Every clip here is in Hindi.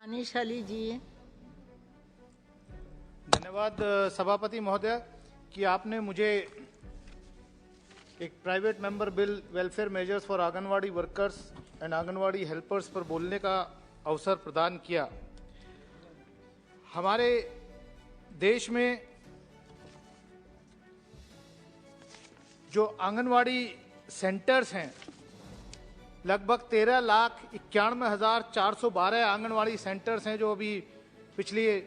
मनीष अली जी। धन्यवाद सभापति महोदय कि आपने मुझे एक private member bill welfare measures for anganwadi workers and anganwadi helpers पर बोलने का अवसर प्रदान किया। हमारे देश में जो आंगनवाड़ी सेंटर्स हैं, लगभग 13,91,412 आंगनवाड़ी सेंटर्स हैं जो अभी पिछली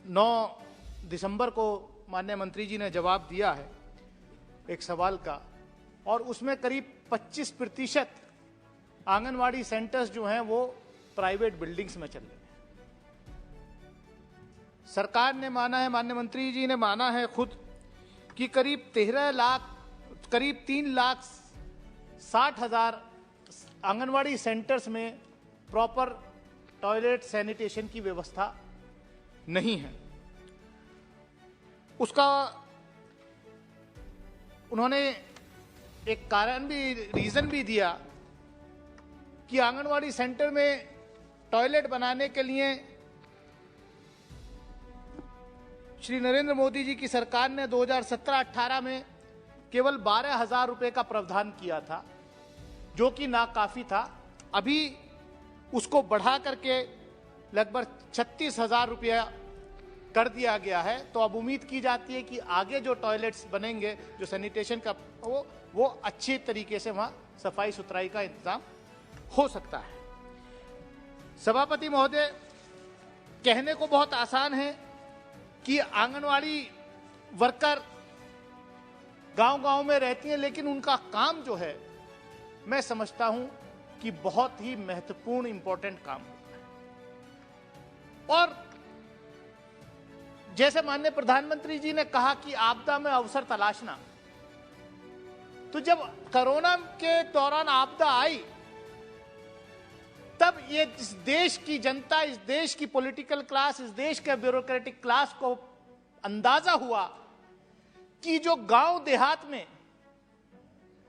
9 दिसंबर को माननीय मंत्री जी ने जवाब दिया है एक सवाल का, और उसमें करीब 25% आंगनवाड़ी सेंटर्स जो हैं वो प्राइवेट बिल्डिंग्स में चल रहे हैं। सरकार ने माना है, माननीय मंत्री जी ने माना है खुद कि करीब 3,60,000 आंगनवाड़ी सेंटर्स में प्रॉपर टॉयलेट सैनिटेशन की व्यवस्था नहीं है। उसका उन्होंने एक कारण भी, रीजन भी दिया कि आंगनवाड़ी सेंटर में टॉयलेट बनाने के लिए श्री नरेंद्र मोदी जी की सरकार ने 2017-18 में केवल 12,000 रुपए का प्रावधान किया था, जो कि नाकाफी था। अभी उसको बढ़ा करके लगभग 36,000 रुपया कर दिया गया है। तो अब उम्मीद की जाती है कि आगे जो टॉयलेट्स बनेंगे, जो सैनिटेशन का, वो अच्छे तरीके से वहां सफाई सुथराई का इंतजाम हो सकता है। सभापति महोदय, कहने को बहुत आसान है कि आंगनवाड़ी वर्कर गांव-गांव में रहती हैं, लेकिन उनका काम जो है, मैं समझता हूं कि बहुत ही महत्वपूर्ण, इंपॉर्टेंट काम होता है। और जैसे माननीय प्रधानमंत्री जी ने कहा कि आपदा में अवसर तलाशना, तो जब कोरोना के दौरान आपदा आई, तब ये इस देश की जनता, इस देश की पॉलिटिकल क्लास, इस देश के ब्यूरोक्रेटिक क्लास को अंदाजा हुआ कि जो गांव देहात में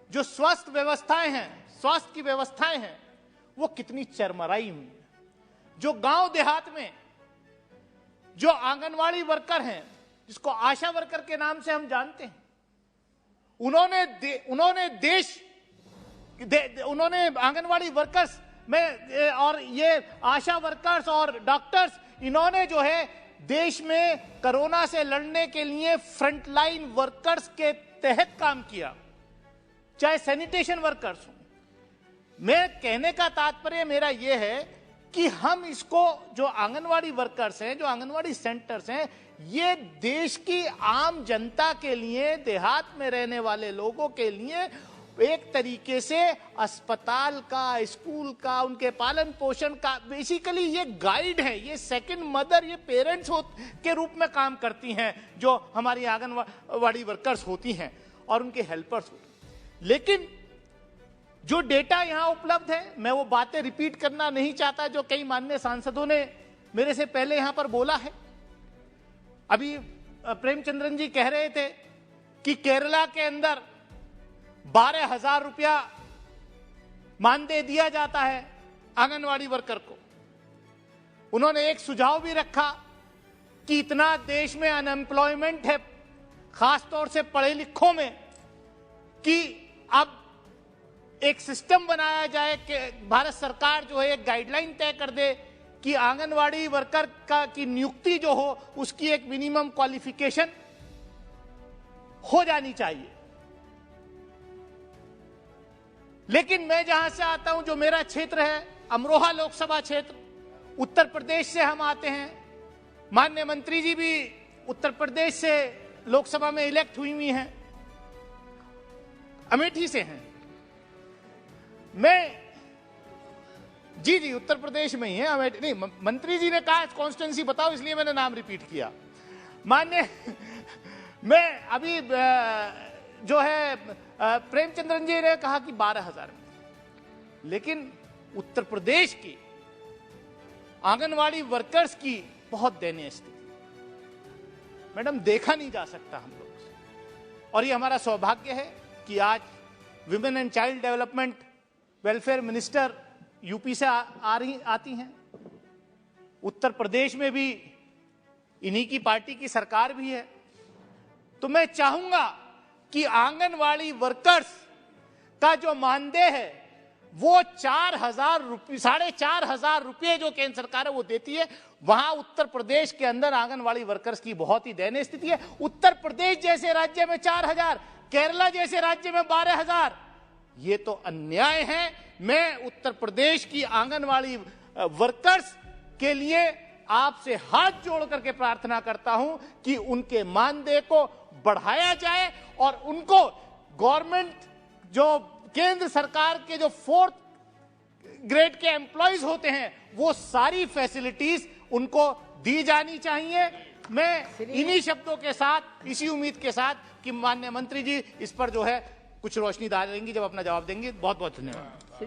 जो स्वास्थ्य व्यवस्थाएं हैं, स्वास्थ्य की व्यवस्थाएं हैं, वो कितनी चरमराई हुई है। जो गांव देहात में जो आंगनवाड़ी वर्कर हैं, जिसको आशा वर्कर के नाम से हम जानते हैं, उन्होंने आंगनवाड़ी वर्कर्स में, और ये आशा वर्कर्स और डॉक्टर्स, इन्होंने जो है देश में कोरोना से लड़ने के लिए फ्रंटलाइन वर्कर्स के तहत काम किया, चाहे सैनिटेशन वर्कर्स हो। मैं कहने का तात्पर्य मेरा यह है कि हम इसको, जो आंगनवाड़ी वर्कर्स हैं, जो आंगनवाड़ी सेंटर्स हैं, ये देश की आम जनता के लिए, देहात में रहने वाले लोगों के लिए एक तरीके से अस्पताल का, स्कूल का, उनके पालन पोषण का, बेसिकली ये गाइड है, ये सेकंड मदर, ये पेरेंट्स के रूप में काम करती हैं जो हमारी आंगनवाड़ी वर्कर्स होती हैं और उनके हेल्पर्स होती हैं। लेकिन जो डेटा यहां उपलब्ध है, मैं वो बातें रिपीट करना नहीं चाहता जो कई माननीय सांसदों ने मेरे से पहले यहां पर बोला है। अभी प्रेमचंद्रन जी कह रहे थे कि केरला के अंदर 12,000 रुपया मानदेय दिया जाता है आंगनवाड़ी वर्कर को। उन्होंने एक सुझाव भी रखा कि इतना देश में अनएम्प्लॉयमेंट है, खासतौर से पढ़े लिखों में, कि अब एक सिस्टम बनाया जाए कि भारत सरकार जो है एक गाइडलाइन तय कर दे कि आंगनवाड़ी वर्कर की नियुक्ति जो हो, उसकी एक मिनिमम क्वालिफिकेशन हो जानी चाहिए। लेकिन मैं जहां से आता हूं, जो मेरा क्षेत्र है, अमरोहा लोकसभा क्षेत्र, उत्तर प्रदेश से हम आते हैं। माननीय मंत्री जी भी उत्तर प्रदेश से लोकसभा में इलेक्ट हुई हैं, अमेठी से हैं। मैं जी उत्तर प्रदेश में ही है, अमेठी नहीं। मंत्री जी ने कहा कॉन्स्टिट्यूंसी बताओ, इसलिए मैंने नाम रिपीट किया। मान्य मैं अभी जो है प्रेमचंद्रन जी ने कहा कि 12,000 में, लेकिन उत्तर प्रदेश की आंगनवाड़ी वर्कर्स की बहुत दयनीय स्थिति, मैडम, देखा नहीं जा सकता हम लोग से। और ये हमारा सौभाग्य है कि आज women and child development welfare minister UP से आती हैं। उत्तर प्रदेश में भी इन्हीं की पार्टी की सरकार भी है। तो मैं चाहूंगा कि आंगनवाड़ी वर्कर्स का जो मानदेय है वो 4,000 रुपये, 4,500 रुपये जो केंद्र सरकार है वो देती है, वहां उत्तर प्रदेश के अंदर आंगनवाड़ी वर्कर्स की बहुत ही दयनीय स्थिति है। उत्तर प्रदेश जैसे राज्य में 4,000, केरला जैसे राज्य में 12,000, ये तो अन्याय है। मैं उत्तर प्रदेश की आंगनवाड़ी वर्कर्स के लिए आपसे हाथ जोड़ करके प्रार्थना करता हूं कि उनके मानदेय को बढ़ाया जाए और उनको गवर्नमेंट, जो केंद्र सरकार के जो 4th ग्रेड के एम्प्लॉइज होते हैं, वो सारी फैसिलिटीज उनको दी जानी चाहिए। मैं इन्हीं शब्दों के साथ, इसी उम्मीद के साथ कि माननीय मंत्री जी इस पर जो है कुछ रोशनी डालेंगी जब अपना जवाब देंगे। बहुत बहुत धन्यवाद।